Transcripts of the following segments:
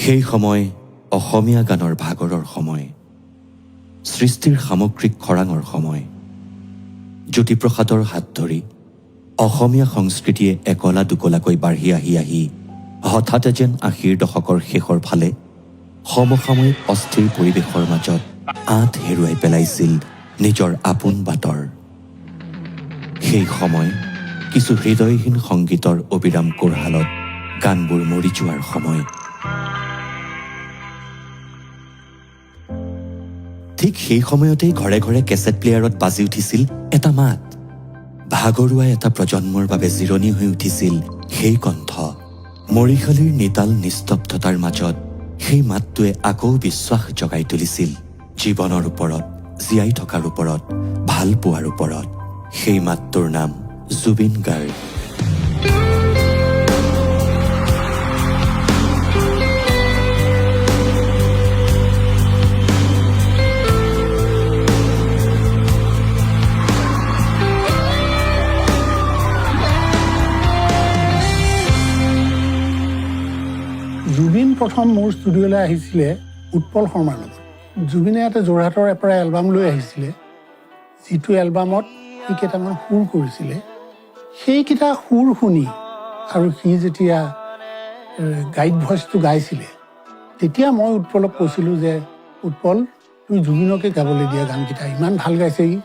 সেই সময় অসমীয়া গানৰ ভাগৰৰ সময়, সৃষ্টিৰ সামগ্ৰিক খৰাঙৰ সময়। জ্যোতিপ্ৰসাদৰ হাত ধৰি অসমীয়া সংস্কৃতিয়ে একলা দুকলাকৈ বাঢ়ি আহি হঠাতে যেন ৮০ৰ দশকৰ শেষৰ ফালে সমসাময়িক অস্থিৰ পৰিৱেশৰ মাজত আঁত হেৰুৱাই পেলাইছিল নিজৰ আপোন বাটৰ। সেই সময় কিছু হৃদয়হীন সংগীতৰ অবিৰাম কোৰহালত গানবোৰ মৰি যোৱাৰ সময়। ঠিক সেই সময়তেই ঘৰে ঘৰে কেছেট প্লেয়াৰত বাজি উঠিছিল এটা মাত। ভাগৰুৱা এটা প্ৰজন্মৰ বাবে জিৰণি হৈ উঠিছিল সেই কণ্ঠ। মৰিশালীৰ নিতাল নিস্তব্ধতাৰ মাজত সেই মাতটোৱে আকৌ বিশ্বাস জগাই তুলিছিল জীৱনৰ ওপৰত, জীয়াই থকাৰ ওপৰত, ভাল পোৱাৰ ওপৰত। সেই মাতটোৰ নাম জুবিন গাৰ্গ। জুবিন প্ৰথম মোৰ ষ্টুডিঅ'লৈ আহিছিলে উৎপল শৰ্মাৰ লগত। জুবিনে এটা যোৰহাটৰ পৰা এলবাম লৈ আহিছিলে, যিটো এলবামত সি কেইটামান সুৰ কৰিছিলে। সেইকেইটা সুৰ শুনি আৰু সি যেতিয়া গাইড ভইচটো গাইছিলে, তেতিয়া মই উৎপলক কৈছিলোঁ যে উৎপল, তুমি জুবিনকে গাবলৈ দিয়া গানকেইটা, ইমান ভাল গাইছে ই।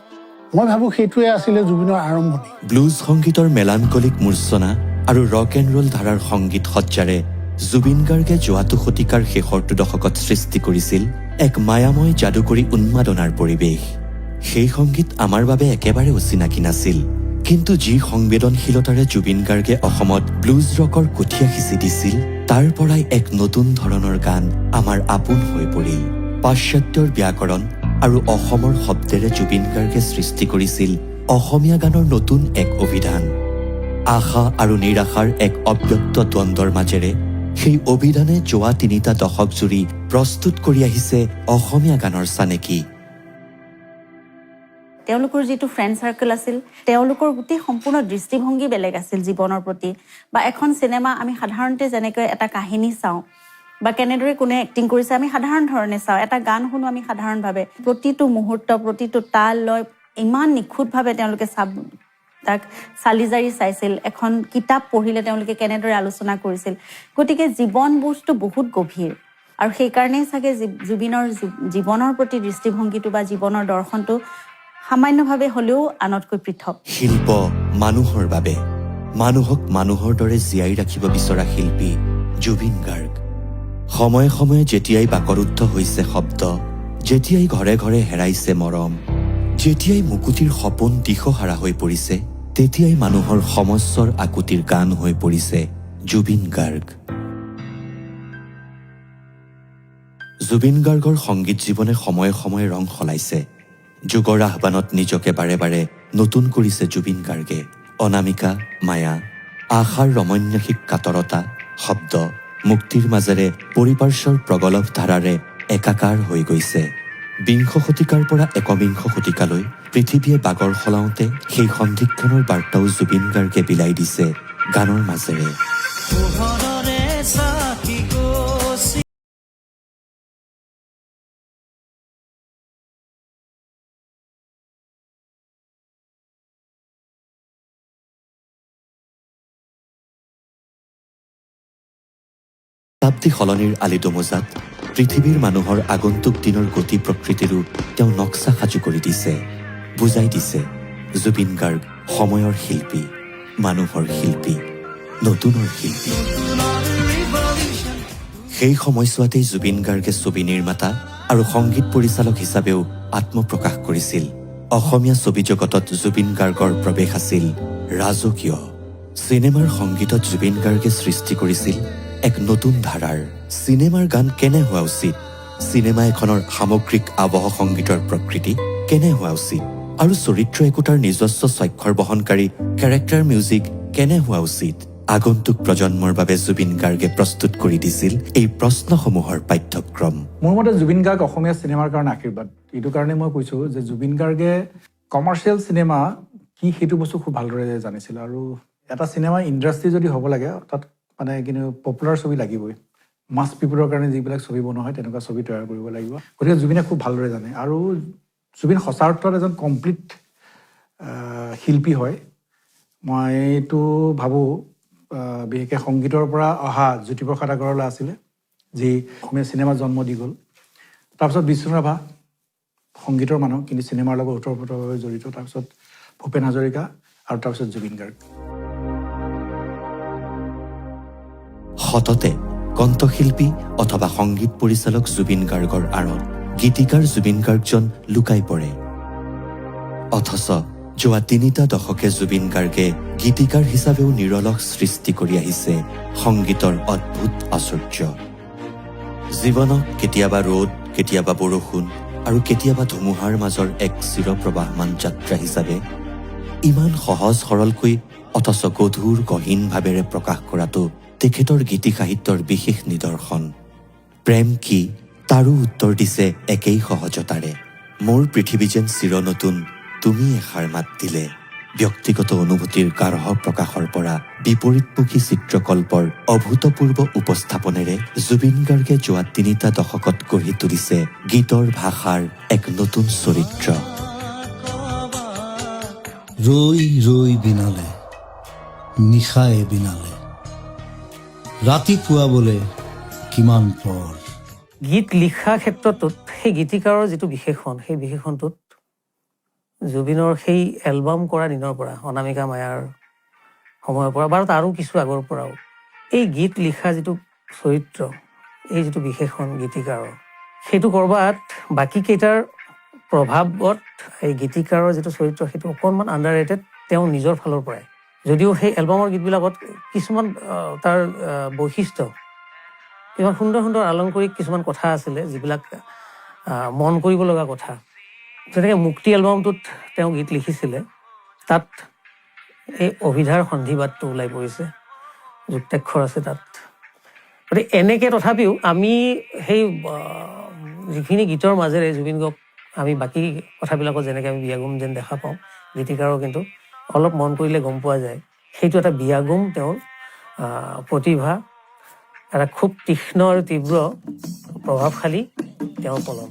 মই ভাবোঁ সেইটোৱে আছিলে জুবিনৰ আৰম্ভণি। ব্লুজ সংগীতৰ মেলানকলিক মূৰ্ছনা আৰু ৰক এণ্ড ৰোল ধাৰাৰ সংগীত সজ্জাৰে জুবিন গাৰ্গে যোৱাটো শতিকাৰ শেষৰটো দশকত সৃষ্টি কৰিছিল এক মায়াময় যাদুকৰী উন্মাদনাৰ পৰিৱেশ। সেই সংগীত আমাৰ বাবে একেবাৰে অচিনাকি নাছিল, কিন্তু যি সংবেদনশীলতাৰে জুবিন গাৰ্গে অসমত ব্লুজ ৰকৰ কঠীয়া সিঁচি দিছিল, তাৰ পৰাই এক নতুন ধৰণৰ গান আমাৰ আপোন হৈ পৰিল। পাশ্চাত্যৰ ব্যাকৰণ আৰু অসমৰ শব্দেৰে জুবিন গাৰ্গে সৃষ্টি কৰিছিল অসমীয়া গানৰ নতুন এক অভিধান। আশা আৰু নিৰাশাৰ এক অব্যক্ত দ্বন্দ্বৰ মাজেৰে সেই অভিধানে যোৱা ৩টা দশক জুৰি প্ৰস্তুত কৰি আহিছে অসমীয়া গানৰ চানেকি। তেওঁলোকৰ যিটো ফ্ৰেণ্ড চাৰ্কেল আছিল, তেওঁলোকৰ গোটেই সম্পূৰ্ণ দৃষ্টিভংগী বেলেগ আছিল জীৱনৰ প্ৰতি। বা এখন চিনেমা আমি সাধাৰণতে যেনেকৈ এটা কাহিনী চাওঁ বা কেনেদৰে কোনে এক্টিং কৰিছে আমি সাধাৰণ ধৰণে চাওঁ, এটা গান শুনো আমি সাধাৰণভাৱে। প্ৰতিটো মুহূৰ্ত, প্ৰতিটো তাল লয় ইমান নিখুঁতভাৱে তেওঁলোকে তাক চালি জাৰি চাইছিল। এখন কিতাপ পঢ়িলে তেওঁলোকে কেনেদৰে আলোচনা কৰিছিল। গতিকে জীৱনবোধটো বহুত গভীৰ, আৰু সেইকাৰণেই চাগে জুবিনৰ জীৱনৰ প্ৰতি দৃষ্টিভংগীটো বা জীৱনৰ দৰ্শনটো সামান্যভাৱে হ'লেও আনতকৈ পৃথক। শিল্প মানুহৰ বাবে, মানুহক মানুহৰ দৰে জীয়াই ৰাখিব বিচৰা শিল্পী জুবিন গাৰ্গ। সময়ে সময়ে যেতিয়াই বাকৰুদ্ধ হৈছে শব্দ, যেতিয়াই ঘৰে ঘৰে হেৰাইছে মৰম, যেতিয়াই মুকুতিৰ সপোন দিশহাৰা হৈ পৰিছে, তেতিয়াই মানুহৰ সমস্যৰ আকুতিৰ গান হৈ পৰিছে জুবিন গাৰ্গ। জুবিন গাৰ্গৰ সংগীত জীৱনে সময়ে সময়ে ৰং সলাইছে। যুগৰ আহ্বানত নিজকে বাৰে বাৰে নতুন কৰিছে জুবিন গাৰ্গে। অনামিকা, মায়া, আশাৰ ৰমন্যাসিক কাতৰতা, শব্দ, মুক্তিৰ মাজেৰে পৰিপাৰ্শ্বৰ প্ৰগলভ ধাৰাৰে একাকাৰ হৈ গৈছে। বিংশ শতিকাৰ পৰা একবিংশ শতিকালৈ পৃথিৱীয়ে বাগৰ সলাওঁতে সেই সন্ধিক্ষণৰ বাৰ্তাও জুবিন গাৰ্গে বিলাই দিছে গানৰ মাজেৰে। শতাব্দী সলনিৰ আলিদোমোজাত পৃথিৱীৰ মানুহৰ আগন্তুক দিনৰ গতি প্ৰকৃতিৰো তেওঁ নক্সা সাজু কৰি দিছে, বুজাই দিছে জুবিন গাৰ্গ সময়ৰ শিল্পী, মানুহৰ শিল্পী, নতুনৰ শিল্পী। সেই সময়ছোৱাতেই জুবিন গাৰ্গে ছবি নিৰ্মাতা আৰু সংগীত পৰিচালক হিচাপেও আত্মপ্ৰকাশ কৰিছিল। অসমীয়া ছবি জগতত জুবিন গাৰ্গৰ প্ৰৱেশ আছিল ৰাজকীয়। চিনেমাৰ সংগীতত জুবিন গাৰ্গে সৃষ্টি কৰিছিল এক নতুন ধাৰাৰ। চিনেমাৰ গান কেনে হোৱা উচিত, চিনেমা এখনৰ সামগ্ৰিক আৱহ সংগীতৰ প্ৰকৃতি কেনে হোৱা উচিত, আৰু চৰিত্ৰ একোটাৰ নিজস্ব স্বাক্ষৰ বহনকাৰী কেৰেক্টাৰ মিউজিক কেনে হোৱা উচিত, আগন্তুক প্ৰজন্মৰ বাবে জুবিন গাৰ্গে প্ৰস্তুত কৰি দিছিল এই প্ৰশ্নসমূহৰ পাঠ্যক্ৰম। মোৰ মতে জুবিন গাৰ্গ অসমীয়া চিনেমাৰ কাৰণে আশীৰ্বাদ। এইটো কাৰণে মই কৈছোঁ যে জুবিন গাৰ্গে কমাৰ্চিয়েল চিনেমা কি সেইটো বস্তু খুব ভালদৰে জানিছিল। আৰু এটা চিনেমা ইণ্ডাষ্ট্ৰি যদি হ'ব লাগে তাত মানে কিন্তু পপুলাৰ ছবি লাগিবই। মাছ পিপুলৰ কাৰণে যিবিলাক ছবি বনোৱা হয় তেনেকুৱা ছবি তৈয়াৰ কৰিব লাগিব। গতিকে জুবিনে খুব ভালদৰে জানে আৰু জুবিন সঁচা অৰ্থত এজন কমপ্লিট শিল্পী হয়। মই এইটো ভাবোঁ বিশেষকৈ সংগীতৰ পৰা অহা জ্যোতিপ্ৰসাদ আগৰৱালা আছিলে, যি অসমীয়া চিনেমাত জন্ম দি গ'ল। তাৰপিছত বিষ্ণু ৰাভা সংগীতৰ মানুহ, কিন্তু চিনেমাৰ লগত ওতঃপ্ৰোতভাৱে জড়িত। তাৰপিছত ভূপেন হাজৰিকা আৰু তাৰপিছত জুবিন গাৰ্গ। সততে কণ্ঠশিল্পী অথবা সংগীত পৰিচালক জুবিন গাৰ্গৰ আঁৰত গীতিকাৰ জুবিন গাৰ্গজন লুকাই পৰে। অথচ যোৱা ৩টা দশকে জুবিন গাৰ্গে গীতিকাৰ হিচাপেও নিৰলস সৃষ্টি কৰি আহিছে সংগীতৰ অদ্ভুত আশ্চৰ্য। জীৱনক কেতিয়াবা ৰ'দ, কেতিয়াবা বৰষুণ আৰু কেতিয়াবা ধুমুহাৰ মাজৰ এক চিৰপ্ৰবাহমান যাত্ৰা হিচাপে ইমান সহজ সৰলকৈ অথচ গধুৰ গহীন ভাৱেৰে প্ৰকাশ কৰাটো তেখেতৰ গীতি সাহিত্যৰ বিশেষ নিদৰ্শন। প্ৰেম কি তাৰো উত্তৰ দিছে একেই সহজতাৰে। মোৰ পৃথিৱী যেন চিৰ নতুন, তুমি এষাৰ মাত দিলে। ব্যক্তিগত অনুভূতিৰ গাঢ় প্ৰকাশৰ পৰা বিপৰীতমুখী চিত্ৰকল্পৰ অভূতপূৰ্ব উপস্থাপনেৰে জুবিন গাৰ্গে যোৱা ৩টা দশকত গঢ়ি তুলিছে গীতৰ ভাষাৰ এক নতুন চৰিত্ৰ। ৰৈ ৰৈ বিনালে, নিশায়ে বিনালে, ৰাতিপুৱা বোলে কিমান পৰ। গীত লিখা ক্ষেত্ৰটোত সেই গীতিকাৰৰ যিটো বিশেষণ, সেই বিশেষণটোত জুবিনৰ সেই এলবাম কৰা দিনৰ পৰা, অনামিকা মায়াৰ সময়ৰ পৰা বাৰু তাৰো কিছু আগৰ পৰাও এই গীত লিখা যিটো চৰিত্ৰ, এই যিটো বিশেষণ গীতিকাৰৰ, সেইটো ক'ৰবাত বাকীকেইটাৰ প্ৰভাৱত এই গীতিকাৰৰ যিটো চৰিত্ৰ সেইটো অকণমান আণ্ডাৰৰেটেড তেওঁ নিজৰ ফালৰ পৰাই। যদিও সেই এলবামৰ গীতবিলাকত কিছুমান তাৰ বৈশিষ্ট্য, কিমান সুন্দৰ সুন্দৰ আলংকাৰিক কিছুমান কথা আছিলে যিবিলাক মন কৰিব লগা কথা। যেনেকৈ মুক্তি এলবামটোত তেওঁ গীত লিখিছিলে, তাত এই অভিধাৰ সন্ধিবাদটো ওলাই পৰিছে, যুক্তাক্ষৰ আছে তাত। গতিকে এনেকৈ তথাপিও আমি সেই যিখিনি গীতৰ মাজেৰে জুবিন গাৰ্গক আমি বাকী কথাবিলাকত যেনেকৈ আমি বিয়াগুম যেন দেখা পাওঁ, গীতিকাৰৰ কিন্তু অলপ মন কৰিলে গম পোৱা যায় সেইটো এটা বিয়াগুম তেওঁৰ প্ৰতিভা, এটা খুব তীক্ষ্ণ আৰু তীব্ৰ প্ৰভাৱশালী তেওঁৰ কলম।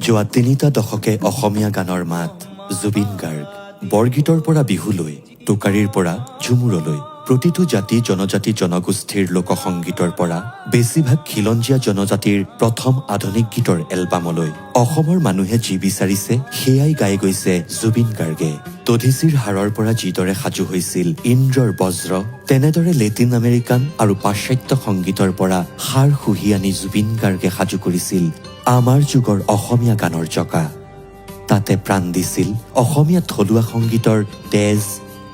যোৱা ৩টা দশকে অসমীয়া গানৰ মাত জুবিন গাৰ্গ। বৰগীতৰ পৰা বিহুলৈ, টোকাৰীৰ পৰা ঝুমুৰলৈ, প্ৰতিটো জাতি জনজাতি জনগোষ্ঠীৰ লোকসংগীতৰ পৰা বেছিভাগ খিলঞ্জীয়া জনজাতিৰ প্ৰথম আধুনিক গীতৰ এলবামলৈ অসমৰ মানুহে যি বিচাৰিছে সেয়াই গাই গৈছে জুবিন গাৰ্গে। তধিচিৰ হাৰৰ পৰা যিদৰে সাজু হৈছিল ইন্দ্ৰৰ বজ্ৰ, তেনেদৰে লেটিন আমেৰিকান আৰু পাশ্চাত্য সংগীতৰ পৰা সাৰ সুহি আনি জুবিন গাৰ্গে সাজু কৰিছিল আমাৰ যুগৰ অসমীয়া গানৰ জকা। তাতে প্ৰাণ দিছিল অসমীয়া থলুৱা সংগীতৰ তেজ,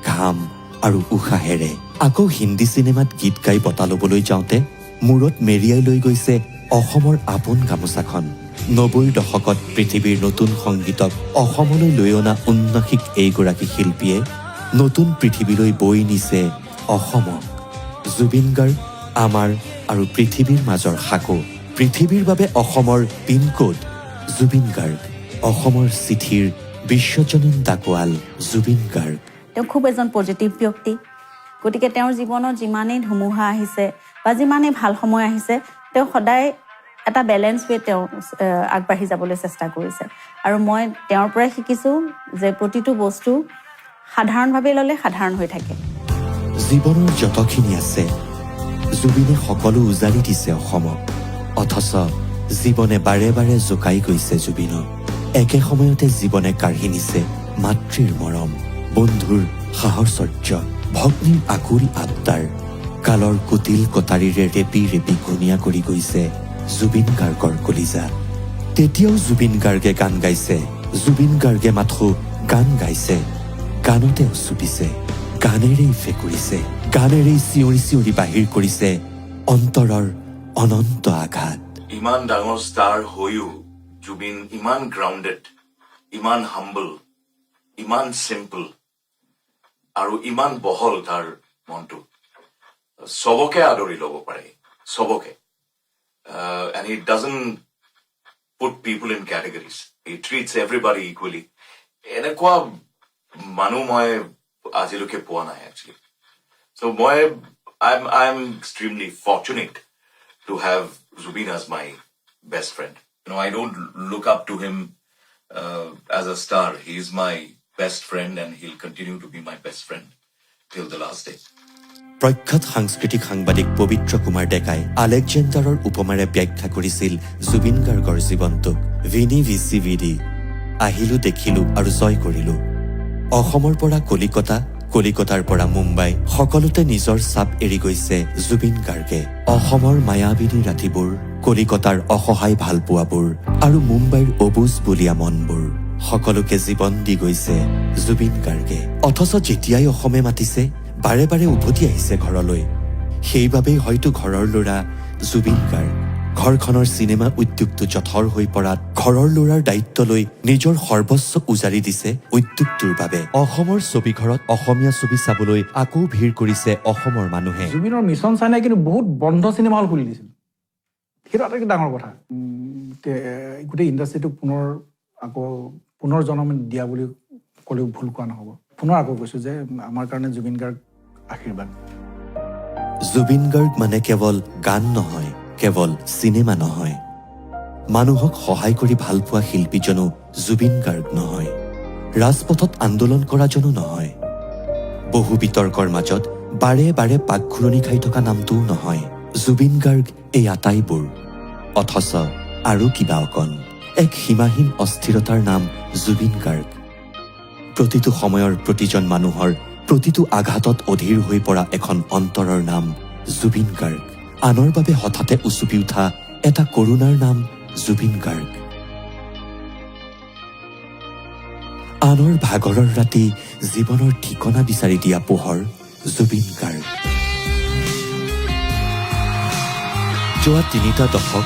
ঘাম আৰু উশাহেৰে। আকৌ হিন্দী চিনেমাত গীত গাই বঁটা ল'বলৈ যাওঁতে মূৰত মেৰিয়াই লৈ গৈছে অসমৰ আপোন গামোচাখন। ৯০ৰ দশকত পৃথিৱীৰ নতুন সংগীতক অসমলৈ লৈ অনা উন্নসিক এইগৰাকী শিল্পীয়ে নতুন পৃথিৱীলৈ বৈ নিছে অসমক। জুবিন গাৰ্গ আমাৰ আৰু পৃথিৱীৰ মাজৰ সাঁকো। পৃথিৱীৰ বাবে অসমৰ পিনক'ড জুবিন গাৰ্গ। অসমৰ চিঠিৰ বিশ্বজনীন ডাকোৱাল জুবিন গাৰ্গ। তেওঁ খুব এজন পজিটিভ ব্যক্তি। গতিকে তেওঁৰ জীৱনত যিমানেই ধুমুহা আহিছে বা যিমানেই ভাল সময় আহিছে, তেওঁ সদায় এটা বেলেঞ্চ ৱে তেওঁ আগবাঢ়ি যাবলৈ চেষ্টা কৰিছে। আৰু মই তেওঁৰ পৰাই শিকিছোঁ যে প্ৰতিটো বস্তু সাধাৰণভাৱে ল'লে সাধাৰণ হৈ থাকে। জীৱনৰ যতখিনি আছে জুবিনে সকলো উজাৰি দিছে অসমক। অথচ জীৱনে বাৰে বাৰে জোকাই গৈছে জুবিনক। একে সময়তে জীৱনে কাঢ়ি নিছে মাতৃৰ মৰম, বন্ধুৰ সাহচৰ্য, ভগ্নীৰ আকুল আবদাৰ। কালৰ কুটিল কটাৰীৰে ৰেপি ৰেপি ঘূণীয়া কৰি গৈছে জুবিন গাৰ্গৰ কলিজা। তেতিয়াও জুবিন গাৰ্গে গান গাইছে, জুবিন গাৰ্গে মাথো গান গাইছে, গানতে উচুপিছে, গানেৰেই ফেকুৰিছে, গানেৰেই চিঞৰি চিঞৰি বাহিৰ কৰিছে অন্তৰৰ অনন্ত আঘাত। ইমান ডাঙৰ ষ্টাৰ হৈও জুবিন ইমান গ্ৰাউণ্ডেড, ইমান হাম্বল, ইমান চিম্পল আৰু ইমান বহল তাৰ মনটো। চবকে আদৰি ল'ব পাৰে, চবকে। And he doesn't put people in categories. He treats everybody equally. এনেকুৱা মানুহ মই আজিলৈকে পোৱা নাই একচুৱেলি। চ' মই I'm extremely fortunate to have Zubin as my best friend. I don't look up to him as a star. He's my best friend and he'll continue to be my best friend till the last day. প্ৰখ্যাত সাংস্কৃতিক সাংবাদিক পবিত্ৰ কুমাৰ ডেকাই আলেকজেণ্ডাৰৰ উপমাৰে ব্যাখ্যা কৰিছিল জুবিন গাৰ্গৰ জীৱনটোক। ভিনি ভিচি ভিডি, আহিলো দেখিলো আৰু জয় কৰিলো। অসমৰ পৰা কলিকতা, কলিকতাৰ পৰা মুম্বাই, সকলোতে নিজৰ ছাপ এৰি গৈছে জুবিন গাৰ্গে। অসমৰ মায়াবিনী ৰাতিবোৰ, কলিকতাৰ অসহায় ভালপোৱাবোৰ আৰু মুম্বাইৰ অবুজ বলীয়া মনবোৰ, সকলোকে জীৱন দি গৈছে জুবিন গাৰ্গে। অথচ যেতিয়াই অসমে মাতিছে বাৰে বাৰে উভতি আহিছে ঘৰলৈ। সেইবাবেই হয়তো ঘৰৰ ল'ৰা জুবিন গাৰ্গ ঘৰখনৰ চিনেমা উদ্যোগটো জঠৰ হৈ পৰাত ঘৰৰ ল'ৰাৰ দায়িত্ব লৈ নিজৰ সৰ্বস্ব উজাৰি দিছে উদ্যোগটোৰ বাবে। অসমৰ ছবিঘৰত অসমীয়া ছবি চাবলৈ আকৌ ভিৰ কৰিছে অসমৰ মানুহে। জুবিনৰ মিছন চাইনাই কিন্তু বহুত বন্ধ চিনেমা হল খুলি দিছিল, সেইটো আটাইতকৈ ডাঙৰ কথা। গোটেই ইণ্ডাষ্ট্ৰিটোক পুনৰ জন্ম দিয়া বুলি ক'লেও ভুল কোৱা নহ'ব। পুনৰ আকৌ কৈছোঁ যে আমাৰ কাৰণে জুবিন গাৰ্গ আশীৰ্বাদ। জুবিন গাৰ্গ মানে কেৱল গান নহয়, কেৱল চিনেমা নহয়, মানুহক সহায় কৰি ভাল পোৱা শিল্পীজনো জুবিন গাৰ্গ নহয়, ৰাজপথত আন্দোলন কৰাজনো নহয়, বহু বিতৰ্কৰ মাজত বাৰে বাৰে পাকঘূৰণি খাই থকা নামটোও নহয়। জুবিন গাৰ্গ এই আটাইবোৰ, অথচ আৰু কিবা অকণ, এক সীমাহীন অস্থিৰতাৰ নাম জুবিন গাৰ্গ। প্ৰতিটো সময়ৰ প্ৰতিজন মানুহৰ প্ৰতিটো আঘাতত অধীৰ হৈ পৰা এখন অন্তৰৰ নাম জুবিন গাৰ্গ। আনৰ বাবে হঠাতে উচুপি উঠা এটা কৰুণাৰ নাম জুবিন গাৰ্গ। আনৰ ভাগৰৰ ৰাতি জীৱনৰ ঠিকনা বিচাৰি দিয়া পোহৰ জুবিন গাৰ্গ। যোৱা ৩টা দশক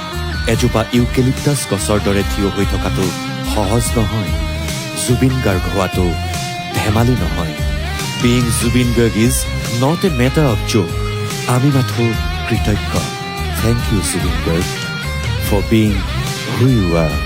এজোপা ইউকেলিপ্টাছ গছৰ দৰে থিয় হৈ থকাটো সহজ নহয়, জুবিন গাৰ্গ হোৱাটো ধেমালি নহয়। Being Zubin Garg is not a matter of joke. আমি মাথো কৃতজ্ঞ। Thank you, Zubin Garg, for being who you are.